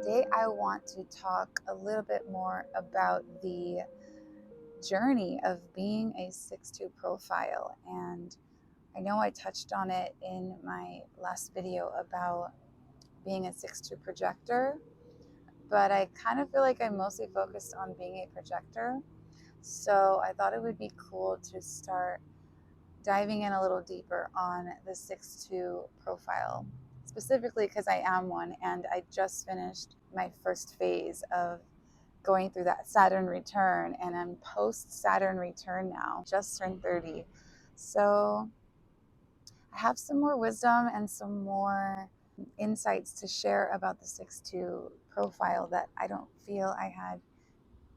Today I want to talk a little bit more about the journey of being a 6-2 profile. And I know I touched on it in my last video about being a 6-2 projector, but I kind of feel like I mostly focused on being a projector. So I thought it would be cool to start diving in a little deeper on the 6-2 profile, specifically because I am one and I just finished my first phase of going through that Saturn return, and I'm post-Saturn return now, just turned 30. So I have some more wisdom and some more insights to share about the 6-2 profile that I don't feel I had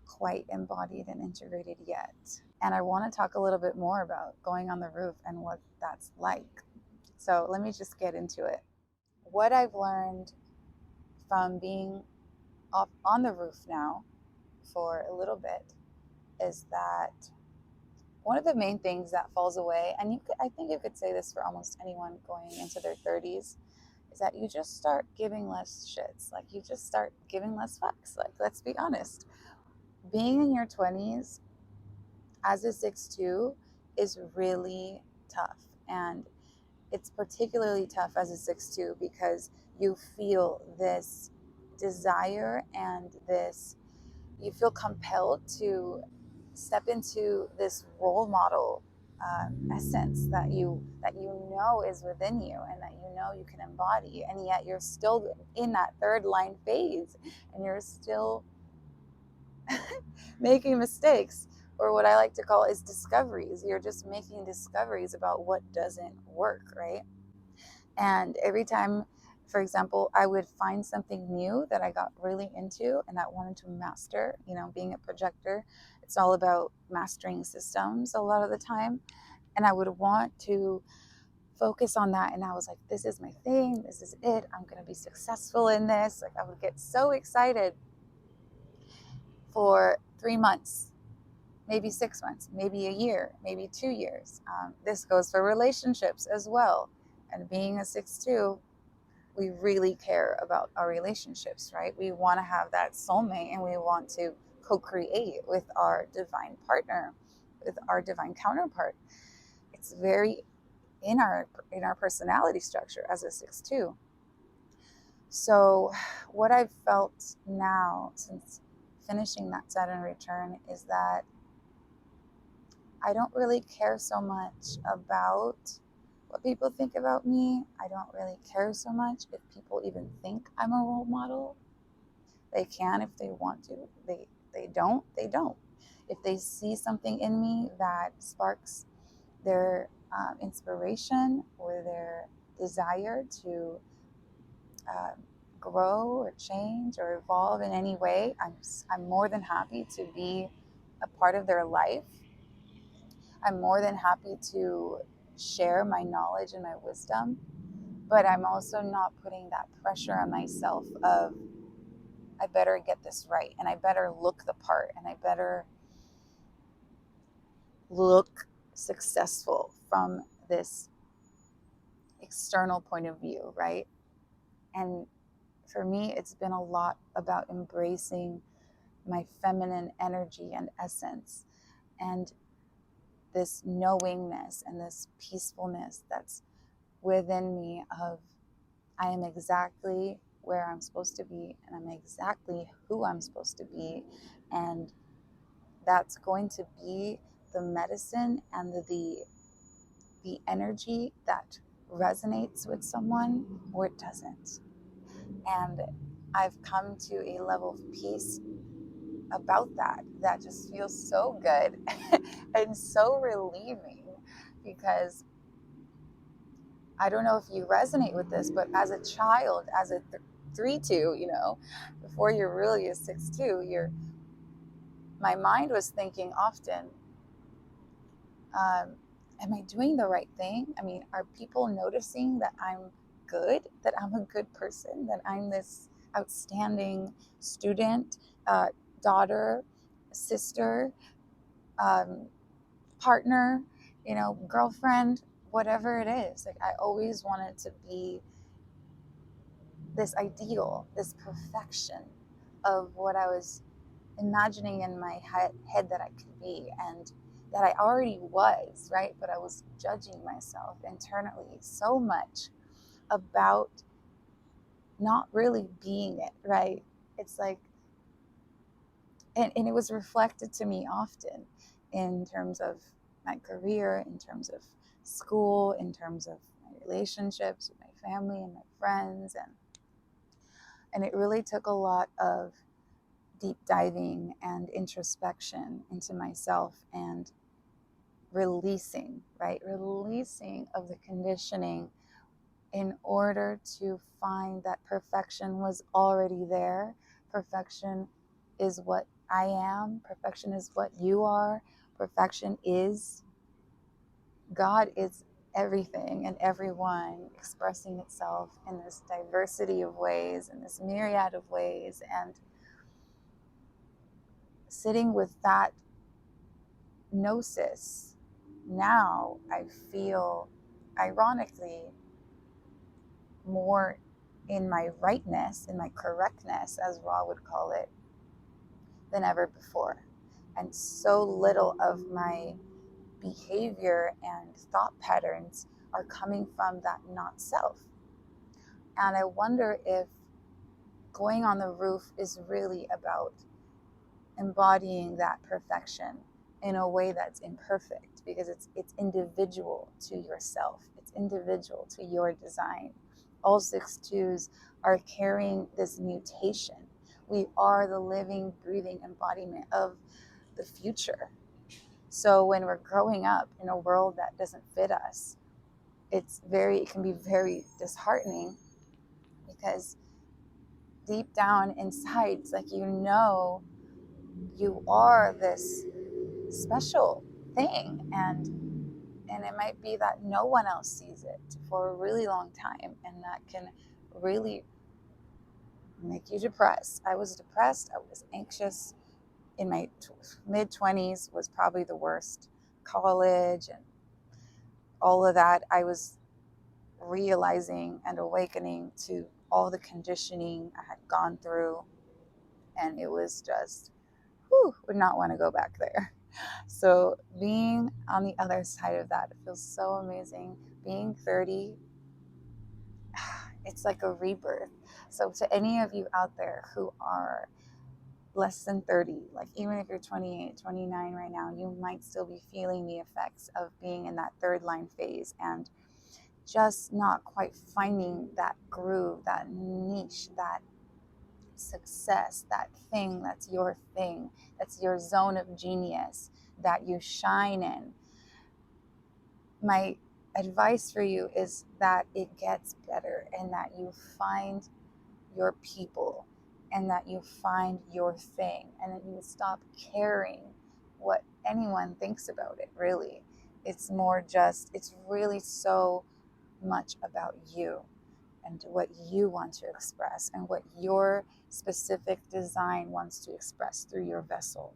quite embodied and integrated yet. And I want to talk a little bit more about going on the roof and what that's like. So let me just get into it. What I've learned from being up on the roof now for a little bit is that one of the main things that falls away, and I think you could say this for almost anyone going into their 30s, is that you just start giving less shits. Like, you just start giving less fucks. Like, let's be honest. Being in your 20s as a 6-2 is really tough. And it's particularly tough as a 6-2 because you feel this desire and you feel compelled to step into this role model essence that you know is within you and that you know you can embody, and yet you're still in that third line phase and you're still making mistakes, or what I like to call is discoveries. You're just making discoveries about what doesn't work, right? And every time, for example, I would find something new that I got really into and that wanted to master. Being a projector, it's all about mastering systems a lot of the time. And I would want to focus on that. And I was like, this is my thing. This is it. I'm going to be successful in this. Like, I would get so excited for 3 months, maybe 6 months, maybe a year, maybe 2 years. This goes for relationships as well. And being a 6-2, we really care about our relationships, right? We want to have that soulmate and we want to co-create with our divine partner, with our divine counterpart. It's very in our personality structure as a 6-2. So what I've felt now since finishing that Saturn return is that I don't really care so much about what people think about me. I don't really care so much if people even think I'm a role model. They can if they want to. They don't. If they see something in me that sparks their inspiration or their desire to grow or change or evolve in any way, I'm more than happy to be a part of their life. I'm more than happy to share my knowledge and my wisdom, but I'm also not putting that pressure on myself of, I better get this right, and I better look the part, and I better look successful from this external point of view, right? And for me, it's been a lot about embracing my feminine energy and essence, and this knowingness and this peacefulness that's within me of, I am exactly where I'm supposed to be, and I'm exactly who I'm supposed to be. And that's going to be the medicine and the energy that resonates with someone or it doesn't. And I've come to a level of peace about that just feels so good and so relieving, because I don't know if you resonate with this, but as a child, as a 3-2, before you're really a 6-2, my mind was thinking often, am I doing the right thing? I mean, are people noticing that I'm good, that I'm a good person, that I'm this outstanding student, daughter, sister, partner, girlfriend, whatever it is? Like, I always wanted to be this ideal, this perfection of what I was imagining in my head that I could be, and that I already was, right? But I was judging myself internally so much about not really being it, right? It's like, and it was reflected to me often in terms of my career, in terms of school, in terms of my relationships with my family and my friends, and it really took a lot of deep diving and introspection into myself and releasing, right? Releasing of the conditioning in order to find that perfection was already there. Perfection is what I am. Perfection is what you are. Perfection is God, is everything and everyone expressing itself in this diversity of ways, in this myriad of ways. And sitting with that gnosis, now I feel, ironically, more in my rightness, in my correctness, as Ra would call it, than ever before. And so little of my behavior and thought patterns are coming from that not self. And I wonder if going on the roof is really about embodying that perfection in a way that's imperfect, because it's individual to yourself. It's individual to your design. All 6-2s are carrying this mutation. We are the living, breathing embodiment of the future. So when we're growing up in a world that doesn't fit us, it can be very disheartening, because deep down inside, it's like, you are this special thing, and it might be that no one else sees it for a really long time, and that can really make you depressed. I was depressed, I was anxious in my mid-20s, was probably the worst. College and all of that, I was realizing and awakening to all the conditioning I had gone through, and it was just, would not want to go back there. So being on the other side of that, it feels so amazing. Being 30, it's like a rebirth. So to any of you out there who are less than 30, like even if you're 28, 29 right now, you might still be feeling the effects of being in that third line phase and just not quite finding that groove, that niche, that success, that thing that's your thing, that's your zone of genius that you shine in. My advice for you is that it gets better, and that you find your people, and that you find your thing, and that you stop caring what anyone thinks about it, really. It's really so much about you and what you want to express and what your specific design wants to express through your vessel.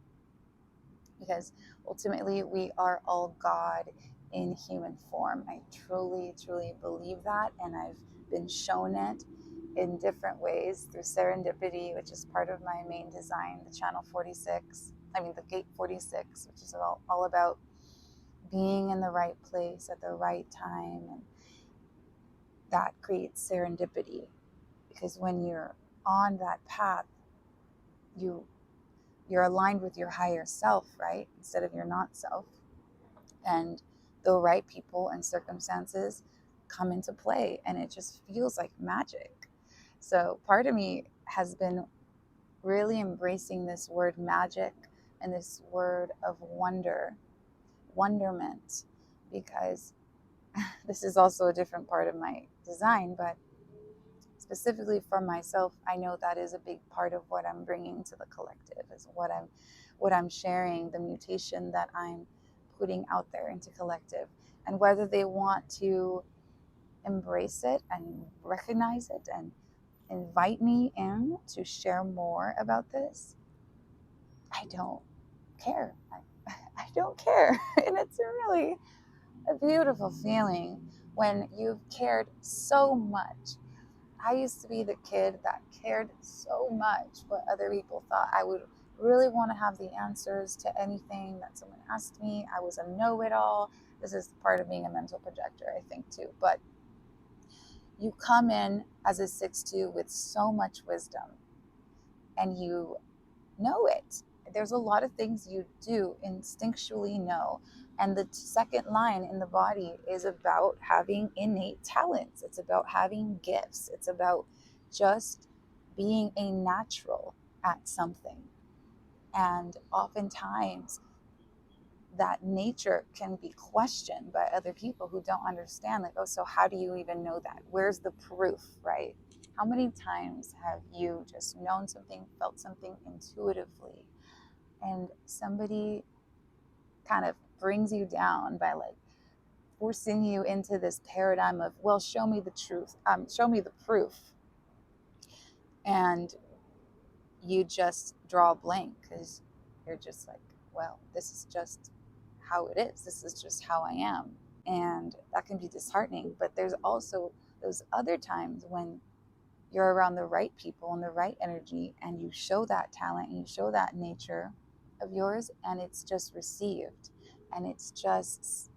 Because ultimately, we are all God in human form. I truly, truly believe that, and I've been shown it in different ways through serendipity, which is part of my main design, the the gate 46, which is all about being in the right place at the right time, and that creates serendipity. Because when you're on that path, you're aligned with your higher self, right? Instead of your not self. And the right people and circumstances come into play, and it just feels like magic. So part of me has been really embracing this word magic and this word of wonderment, because this is also a different part of my design, but specifically for myself, I know that is a big part of what I'm bringing to the collective, is what I'm sharing, the mutation that I'm putting out there into collective. And whether they want to embrace it and recognize it and invite me in to share more about this, I don't care. I don't care. And it's really a beautiful feeling when you've cared so much I used to be the kid that cared so much what other people thought. I would really want to have the answers to anything that someone asked me. I was a know-it-all. This is part of being a mental projector, I think, too. But you come in as a 6-2 with so much wisdom, and you know it. There's a lot of things you do instinctually know. And the second line in the body is about having innate talents. It's about having gifts. It's about just being a natural at something. And oftentimes that nature can be questioned by other people who don't understand, like, oh, so how do you even know that? Where's the proof, right? How many times have you just known something, felt something intuitively, and somebody kind of brings you down by like forcing you into this paradigm of, well, show me the truth, show me the proof, and you just draw a blank because you're just like, well, this is just how it is. This is just how I am. And that can be disheartening. But there's also those other times when you're around the right people and the right energy, and you show that talent and you show that nature of yours, and it's just received, and it's just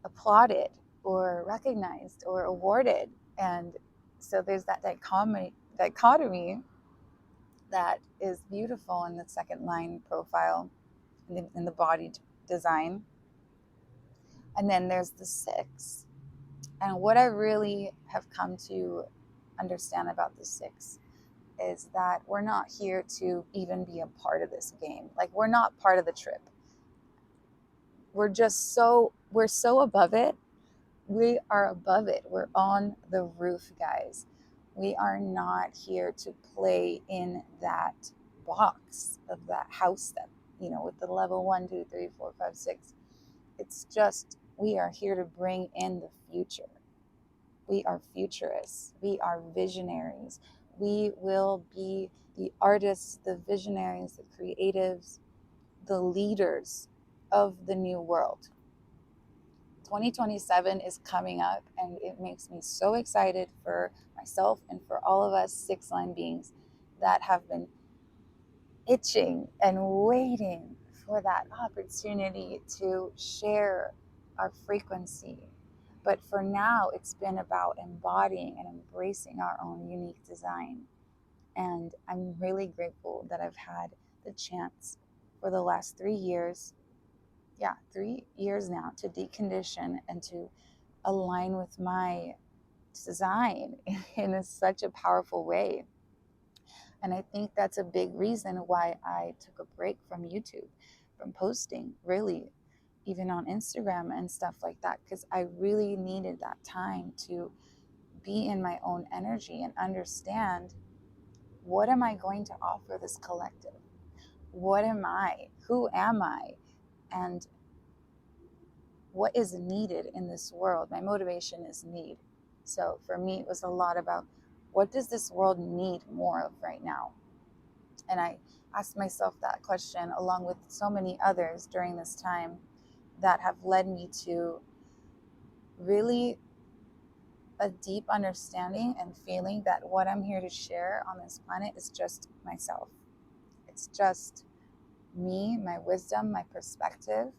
applauded or recognized or awarded. And so there's that dichotomy that is beautiful in the second line profile, in the body design. And then there's the 6. And what I really have come to understand about the 6 is that we're not here to even be a part of this game. Like, we're not part of the trip. We're so above it. We are above it. We're on the roof, guys. We are not here to play in that box of that house that, with the level 1, 2, 3, 4, 5, 6. It's just, we are here to bring in the future. We are futurists. We are visionaries. We will be the artists, the visionaries, the creatives, the leaders of the new world. 2027 is coming up, and it makes me so excited for myself and for all of us 6-line beings that have been itching and waiting for that opportunity to share our frequency. But for now, it's been about embodying and embracing our own unique design. And I'm really grateful that I've had the chance for the last 3 years, 3 years now, to decondition and to align with my design in such a powerful way. And I think that's a big reason why I took a break from YouTube, from posting, really, even on Instagram and stuff like that, because I really needed that time to be in my own energy and understand, what am I going to offer this collective? What am I? Who am I? And what is needed in this world? My motivation is need. So for me, it was a lot about, what does this world need more of right now? And I asked myself that question along with so many others during this time that have led me to really a deep understanding and feeling that what I'm here to share on this planet is just myself. It's just me, my wisdom, my perspective,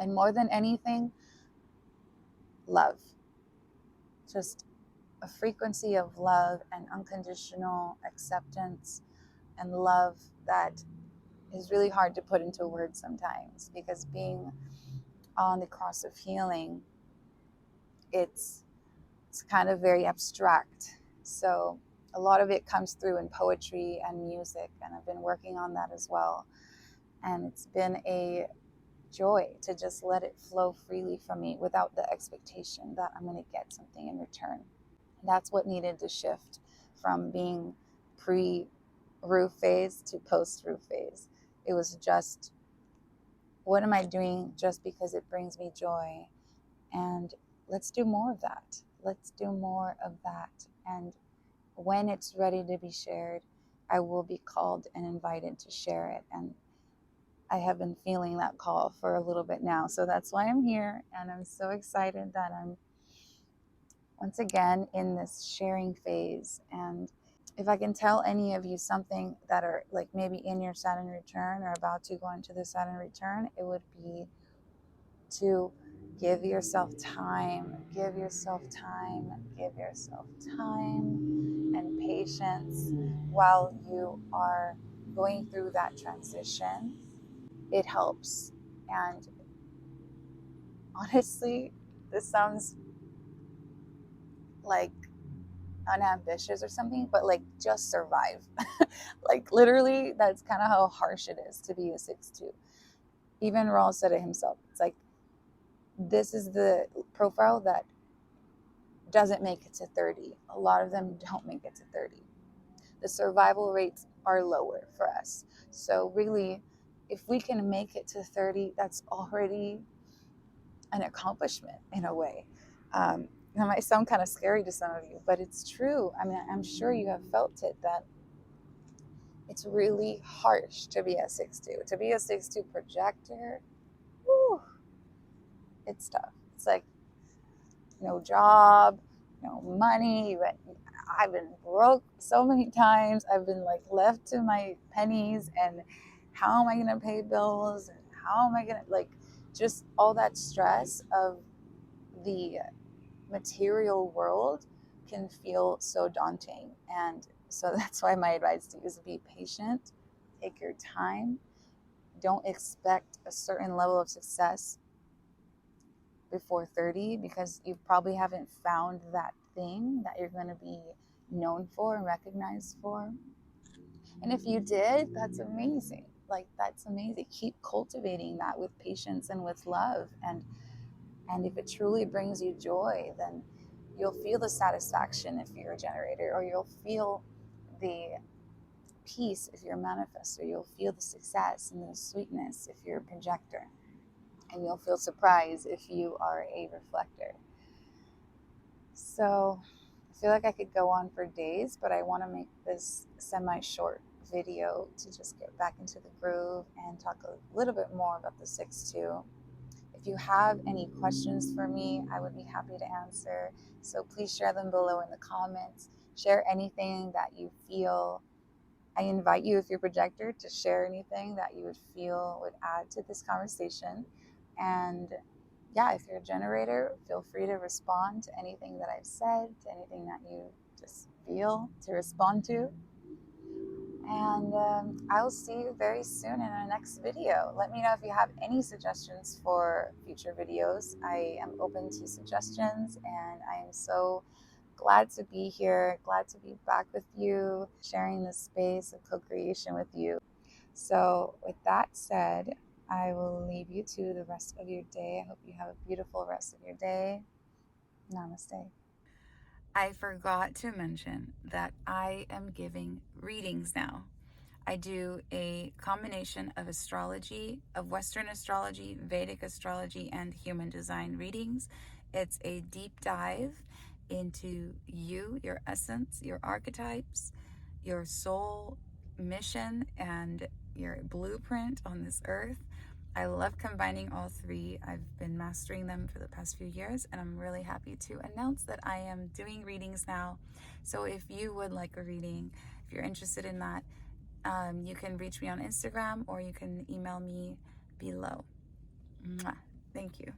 and more than anything, love. Just a frequency of love and unconditional acceptance and love that is really hard to put into words sometimes, because being on the cross of healing, it's kind of very abstract. So a lot of it comes through in poetry and music, and I've been working on that as well. And it's been a joy to just let it flow freely from me without the expectation that I'm going to get something in return. And that's what needed to shift from being pre-roof phase to post-roof phase. It was just, what am I doing just because it brings me joy? And let's do more of that. Let's do more of that. And when it's ready to be shared, I will be called and invited to share it. And I have been feeling that call for a little bit now. So that's why I'm here. And I'm so excited that I'm once again in this sharing phase. And if I can tell any of you something that are like maybe in your Saturn return or about to go into the Saturn return, it would be to give yourself time, give yourself time, give yourself time and patience while you are going through that transition. It helps. And honestly, this sounds like unambitious or something, but like just survive. Like literally, that's kind of how harsh it is to be a 6-2. Even Raul said it himself. It's like, this is the profile that doesn't make it to 30. A lot of them don't make it to 30. The survival rates are lower for us. So really, if we can make it to 30, that's already an accomplishment in a way. That might sound kind of scary to some of you, but it's true. I mean, I'm sure you have felt it, that it's really harsh to be a 6-2. To be a 6-2 projector, whew, it's tough. It's like no job, no money. I've been broke so many times. I've been like left to my pennies, and how am I going to pay bills? And how am I going to, like, just all that stress of the material world can feel so daunting. And so that's why my advice to you is be patient, take your time, don't expect a certain level of success before 30, because you probably haven't found that thing that you're going to be known for and recognized for. And if you did, that's amazing. Like, that's amazing. Keep cultivating that with patience and with love. And if it truly brings you joy, then you'll feel the satisfaction if you're a generator, or you'll feel the peace if you're a manifestor. You'll feel the success and the sweetness if you're a projector. And you'll feel surprise if you are a reflector. So I feel like I could go on for days, but I want to make this semi-short video to just get back into the groove and talk a little bit more about the 6-2. If you have any questions for me, I would be happy to answer. So please share them below in the comments. Share anything that you feel. I invite you, if you're a projector, to share anything that you would feel would add to this conversation. And yeah, if you're a generator, feel free to respond to anything that I've said, to anything that you just feel to respond to. And I'll see you very soon in our next video. Let me know if you have any suggestions for future videos. I am open to suggestions, and I am so glad to be here, glad to be back with you, sharing this space of co-creation with you. So with that said, I will leave you to the rest of your day. I hope you have a beautiful rest of your day. Namaste. I forgot to mention that I am giving readings now. I do a combination of astrology, of Western astrology, Vedic astrology, and human design readings. It's a deep dive into you, your essence, your archetypes, your soul mission, and your blueprint on this earth. I love combining all three. I've been mastering them for the past few years, and I'm really happy to announce that I am doing readings now. So if you would like a reading, if you're interested in that, you can reach me on Instagram, or you can email me below. Mwah. Thank you.